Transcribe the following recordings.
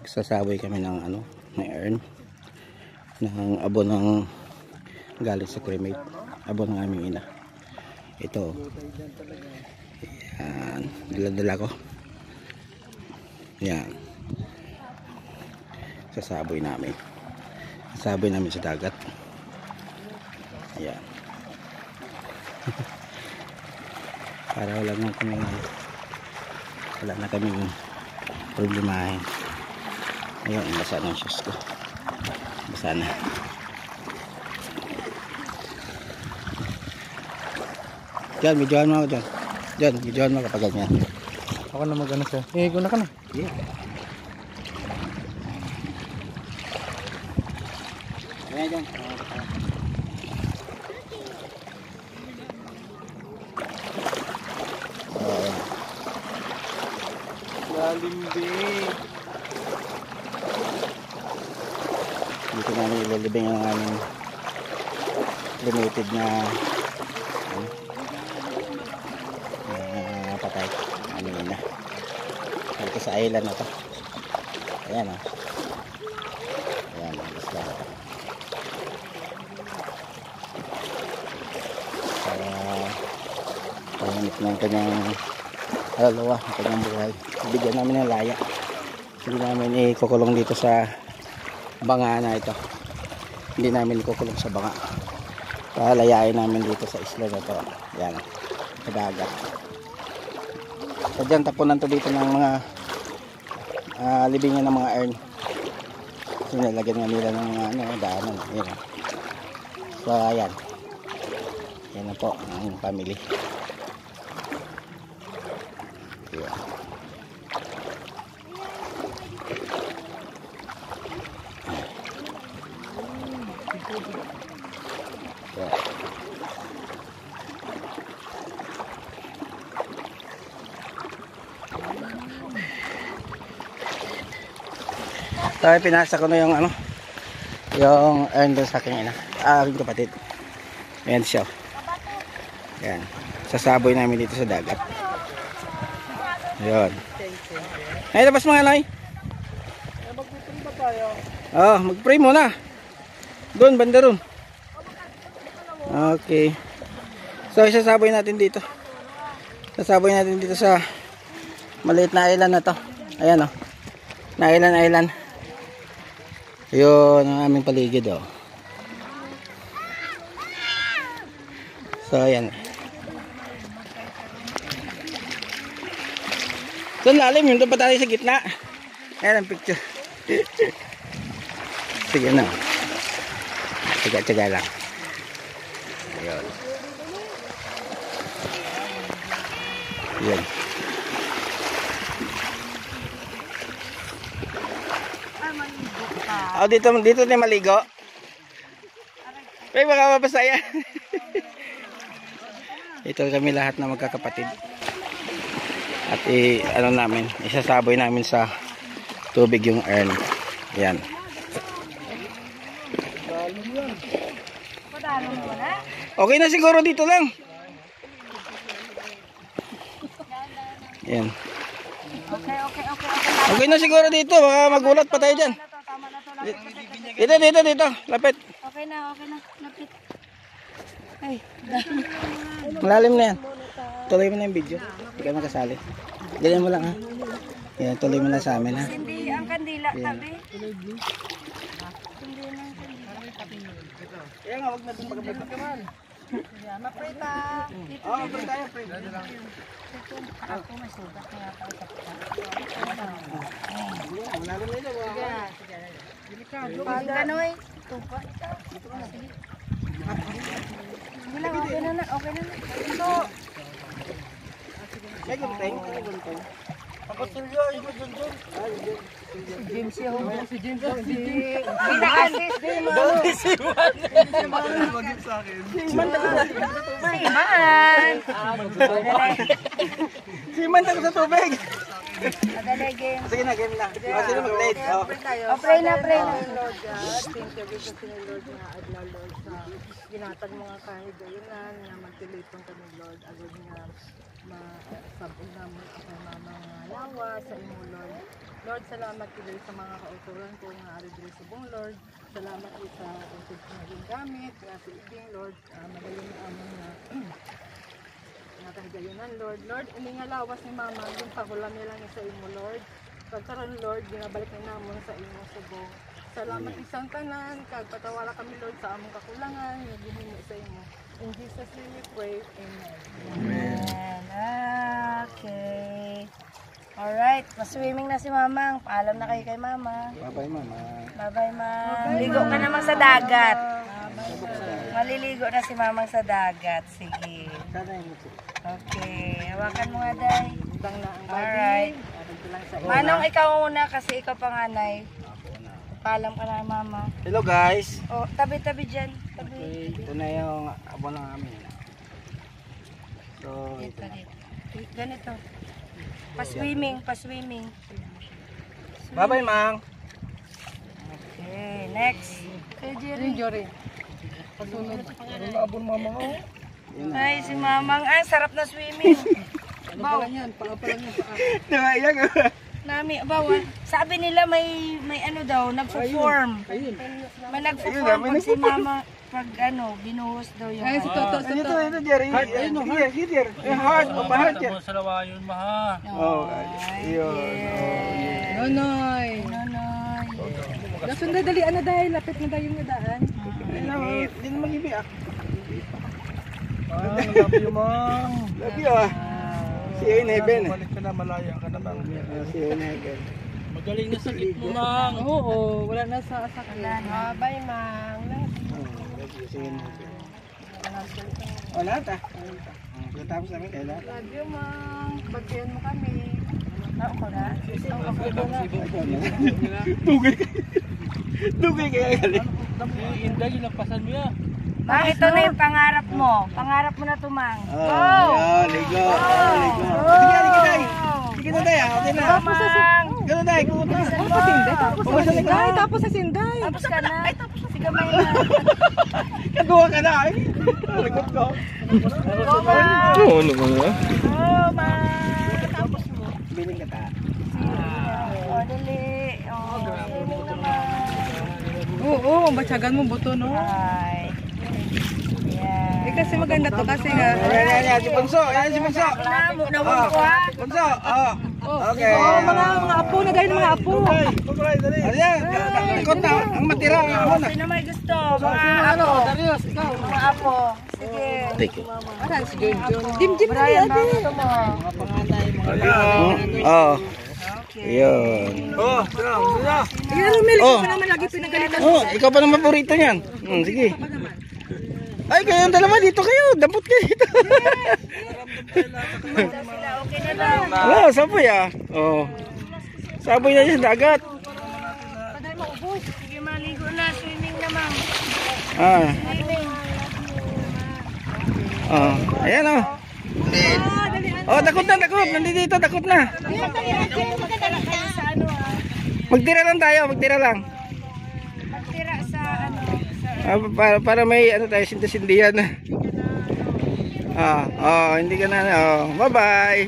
Sasaboy kami ng ano, may earn ng abo ng galing sa cremate, abo ng aming ina. Ito, yan, dala-dala ko. Yan, sasaboy namin sa dagat. Yan. Para wala na kaming problemahin. Ayun, basa ng shoes ko, basa na. Diyan, videohan mo ako dyan. Diyan, videohan mo kapag ganyan. Ako na mag-ano siya. Guna ka na. Yeah. Ayan dyan. Lalim din. Dito namin ilalibing ang aming limited na patay. Ano yun na. Dito sa island na to. Ayan o. Ayan o. Isla na to. Para pahimik ng kanyang alalawa, ng kanyang buhay. Bigyan namin ng laya. Hindi namin ikukulong dito sa banga na ito. Hindi namin ikukulong sa banga. Palayain namin dito sa isla na to. Ayan. Sa dagat. So dyan tapunan to dito ng mga libingan ng mga earn. Kasi nilagyan nga nila ng mga daanan. Ayan. So ayan. Yan na po ang family. Ayan. So, pinasa ko na yung ano, yung earn doon sa aking ina, aking kapatid. Ayan siya. Ayan. Sasaboy namin dito sa dagat. Ayan. Ay, labas mga nay. Mag-pray ba tayo? Oh, mag-pray muna. Doon, banda ron. Okay. So, isasaboy natin dito. Sasaboy natin dito sa maliit na island na to. Ayan o. Na island. Yun ang aming paligid o. So, ayan. Doon lalim, yung doon pa tayo sa gitna. Ayan ang picture. Sige na. Tsaga-tsaga lang. Ayun. Ayan. Oh, dito na maligo. Ay, baka mabasa yan. Ito kami lahat na magkakapatid. At ano namin, isasaboy namin sa tubig yung earn. Yan. Okay na siguro dito lang. Yan. Okay na siguro dito, baka magulat pa tayo dyan. Dito. Lapit. Okay na. Lapit. Ay. Malalim na yan. Tuloy mo na yung video. Hindi ka makasali. Ganyan mo lang ha. Yan, tuloy mo na sa amin ha. Hindi ang kandila tabi. Kaya nga, huwag na itong pagkabalit ka man. Ma-pray ta. Oo, pray tayo. Ako may sugat kaya tayo sa pita. Malalim na ito. Pag gano'y tupa. Okay na. Ito. May gunteng. Pagkasulyo, ito dun. James yung si James. Ina-assist din mo. Si Iman. Magip sa akin. Si Iman. Si Iman tayo sa tubig. Madali game. Sige na, game na. Sino mag-late? Pray na. Lord God, thank you because ni Lord nga adlaw Lord sa ginatag mga kahit dayonan nga magtilipon kami Lord agad nga sabog na mo sa mga lawa sa imo Lord. Lord, salamat kay sa mga kauturan ko nga ari diri sa bong Lord. Salamat kay sa usod nga gamit nga sa ibing Lord. Magaling na amon nga nakahigayunan Lord. Lord, ini nga lawas ni mama yung pakulam niya lang sa imo Lord. Pagkaroon Lord, ginabalik na namon sa imo subong. Salamat isang tanan, kag patawala kami Lord sa among kakulangan, nga ginhimo sa imo. In Jesus name we pray. Amen. Amen. Okay. Alright, maswimming na si Mamang. Paalam na kayo kay Mama. Bye-bye, mama. Bye-bye, Ma'am. Ligo ka naman sa dagat. Maliligo na si Mamang sa dagat. Sige. Okay. Hawakan mo nga, Day. Bang na ang Alright. Manong, ikaw muna kasi ikaw panganay. Paalam ka na, Mama. Hello guys. Oh, tabi-tabi dyan. Tabi. Okay, ito na yung abon ng amin. So, ito Dito, na. dito. Ganito. Pa-swimming, pa-swimming. Bye-bye, Mang. Okay, next. Kay Jerry. Jory. Abon mama ko. Ay, si Mamang. Ay, sarap na swimming. Ano pala yan? Paa pala yan. Paa. Diba, yan. Nami, bawa. Sabi nila may ano daw, nagpo-form. May nagpo-form pag si Mama, pag ano, binuhos daw yung Ay, si Toto, si Ito, Toto. ito, Jerry. Here. Heart, heart yan. Sa lawayon maha. Oh, yun. Nonoy. Nonoy. Dasun na dali, ano dahil, lapit na dahil yung daan. Hindi na mag-ibiak. Love you, Mang. Love you, ah. See you in heaven. Balik ka na, malaya ka na, Mang. See you in heaven. Magaling na sakit mo, Mang. Oo, wala na sa sakit. Bye, Mang. See you in heaven. Oh, lahat ah. Pagkatapos namin kayo lahat. Love you, Mang. Bagyan mo kami. Ako na. Dugay kaya galing. Inday, lagpasan mo yan. Mang, ito na yung pangarap mo. Pangarap mo na to, Mang. Oh, ligo. Sige, sige, Day. Sige na, Day. Okay na. Mang. Gano'n, Day. Kuha na. Tapos sa sinday, tapos sa sinday. Tapos ka na. Sige, may na. Nagawa ka na. Lagot ko. Oo, ano ba nga? Oh, Mang. Tapos mo. Biling ka ta. Oh, dali. Oh, swimming naman. Oo, mabatsagan mo buto, no? Ay. Eh, kasi maganda to kasi nga. Ayan, si Bunso. Ayan, si Bunso. Nawag ko ha. Bunso. Okay. Oo, mga apo na dahil mga apo. Ayan, likot na. Ang matira. Sino may gusto? Mga apo. Darius, ikaw. Mga apo. Sige. Take it. Aran, si John. Dim na Brian, yan. baka gusto mo. Oh. Okay. Ayun. Oh, Sige na, Romel, ikaw pa naman lagi pinagalitan. Oh, ikaw pa naman paborito niyan. Sige. Ay, kayong dalawa dito kayo. Dampot kayo dito. Sila okay na daw. Wala, saboy ah. Oh. Saboy na yan, dagat. Paday maubos. Sige, maligo na. Swimming naman. Ah. Swimming. Oh. Ayan oh. Oh, takot na, takot. Nandito, takot na. Magtira kayo sa ano ha? Magtira lang tayo, magtira lang. Magtira sa ano? Para may ano tayo, sindihan. Hindi ka na. Oh, bye-bye.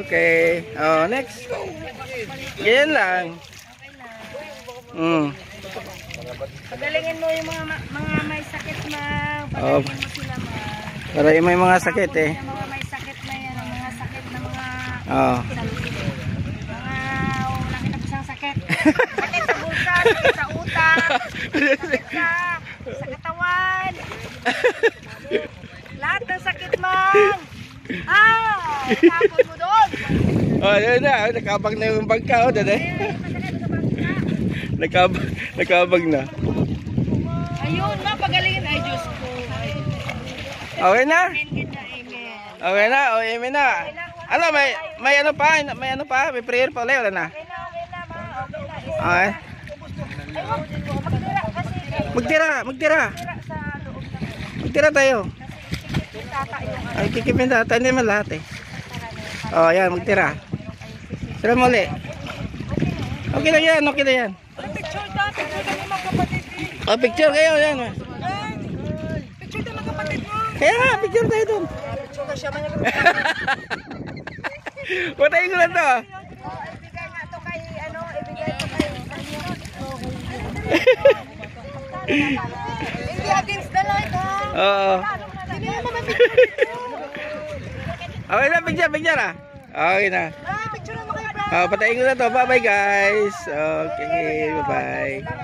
Okay. Oh, next. Ganyan lang. Pagalingin mo yung mga may sakit na. Pagalingin mo sila Para may mga sakit eh. Yung mga may sakit na yan, ang mga sakit na mga Oh. wala kinapusang sakit. Sakit sa bulsa, sakit sa utak, sakit sa katawan. Lahat ng sakit, Mang. Tapon mo doon. Oh, yun na. Nakabag na yung bangka. Oh, dada. Nakabag na. Ayun na, pagalingin. Ay, Diyos ko. Okay na? Amen, amen. Okay na. Oh, amen na. Ano, may ano pa? May ano pa? May prayer pa ulit. Wala na. Okay na, Ma. Okay na. Okay. Ay, wag dito. Magtira kasi. Magtira. Magtira sa loob naman. Magtira tayo. Kasi tata yung ano. Ay, kikipin data. Hindi man lahat eh. Oh, yan. Magtira. Sila mo ulit. Okay lang yan. Okay lang yan. Picture dati. Picture kami mga kapatid. Oh, picture kayo. Yan. Picture tayo mga kapatid mo. Kaya nga, picture tayo doon. to siya man yung Patayin ko lang to. ibigay nga to kay ano, ibigay to kay Hindi against the light ha. Oo. Hindi naman ang Okay na, picture ah. Okay na. picture mo kayo, bro. Patayin ko na to. Bye-bye guys. Okay, bye-bye.